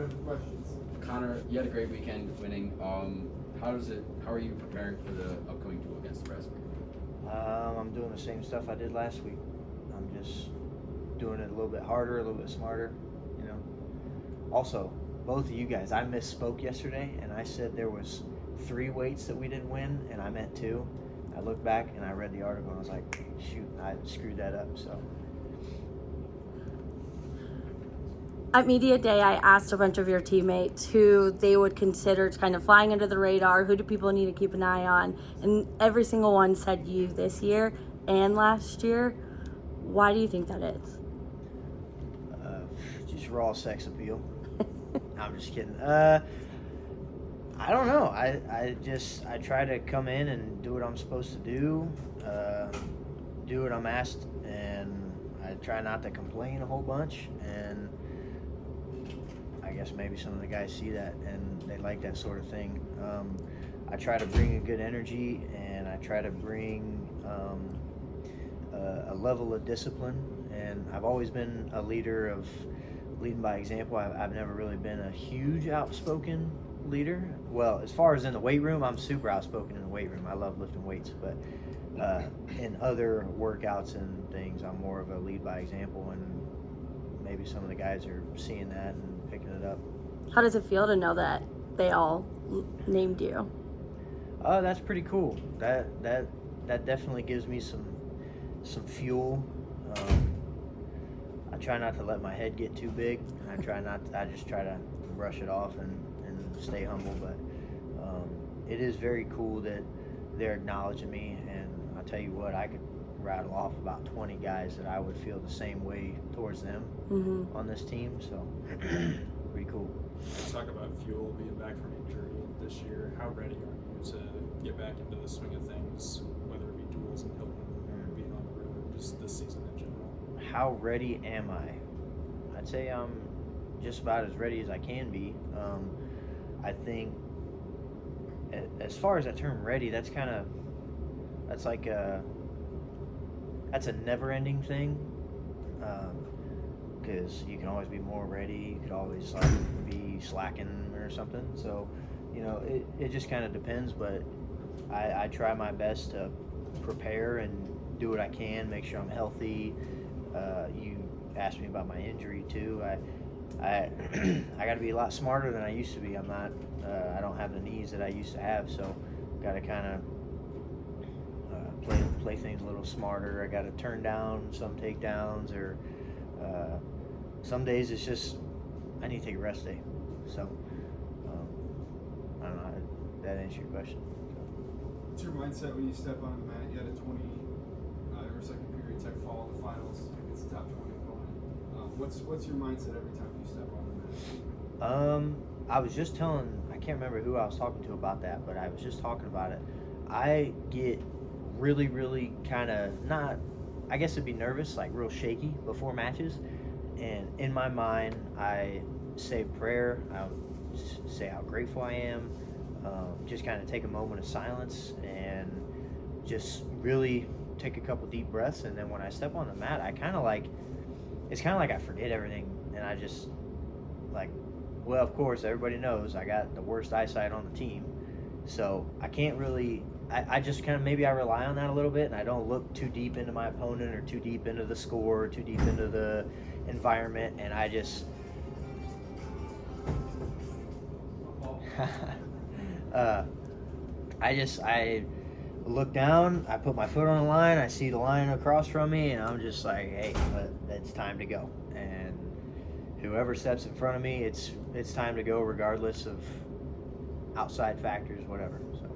have questions. Connor, you had a great weekend winning. How are you preparing for the upcoming duel against Nebraska? I'm doing the same stuff I did last week. I'm just doing it a little bit harder, a little bit smarter, you know. Also, both of you guys, I misspoke yesterday, and I said there was 3 weights that we didn't win, and I meant 2. I looked back, and I read the article, and I was like, shoot, I screwed that up, so. At Media Day, I asked a bunch of your teammates who they would consider kind of flying under the radar, who do people need to keep an eye on, and every single one said you this year and last year. Why do you think that is? Just raw sex appeal. I'm just kidding. I don't know. I try to come in and do what I'm supposed to do what I'm asked, and I try not to complain a whole bunch, and I guess maybe some of the guys see that and they like that sort of thing. I try to bring a good energy, and I try to bring a level of discipline, and I've always been a leader of leading by example. I've never really been a huge outspoken leader. Well, as far as in the weight room, I'm super outspoken in the weight room. I love lifting weights, but in other workouts and things, I'm more of a lead by example, and maybe some of the guys are seeing that and picking it up. How does it feel to know that they all named you? That's pretty cool. That definitely gives me some fuel. I try not to let my head get too big. I just try to brush it off and stay humble. But it is very cool that they're acknowledging me, and I'll tell you what, I could rattle off about 20 guys that I would feel the same way towards them on this team. So pretty cool. Let's talk about fuel, being back from injury this year. How ready are you to get back into the swing of things, whether it be duels in Hilton or being on the road, just this season in general? How ready am I? I'd say I'm just about as ready as I can be. I think as far as that term ready, that's a never-ending thing, because you can always be more ready. You could always be slacking or something. So, it just kind of depends. But I try my best to prepare and do what I can, make sure I'm healthy. You asked me about my injury too. I got to be a lot smarter than I used to be. I don't have the knees that I used to have, so got to kind of play things a little smarter. I got to turn down some takedowns, or some days it's just I need to take a rest day. So I don't know. That answers your question. What's your mindset when you step on the mat? You had a 20 or second period tech fall in the finals against the top 20 opponent. What's your mindset every time you step on the mat? I was just telling, I can't remember who I was talking to about that, but I was just talking about it. I get really, really kind of not, I guess it'd be nervous, like real shaky before matches. And in my mind, I say a prayer. I say how grateful I am. Just kind of take a moment of silence and just really take a couple deep breaths. And then when I step on the mat, it's kind of like I forget everything. And I just well, of course, everybody knows I got the worst eyesight on the team. So I can't really, I just kind of, maybe I rely on that a little bit, and I don't look too deep into my opponent or too deep into the score or too deep into the environment, and I just I look down, I put my foot on the line, I see the line across from me, and I'm just like, hey, it's time to go. And whoever steps in front of me, it's time to go regardless of outside factors, whatever. So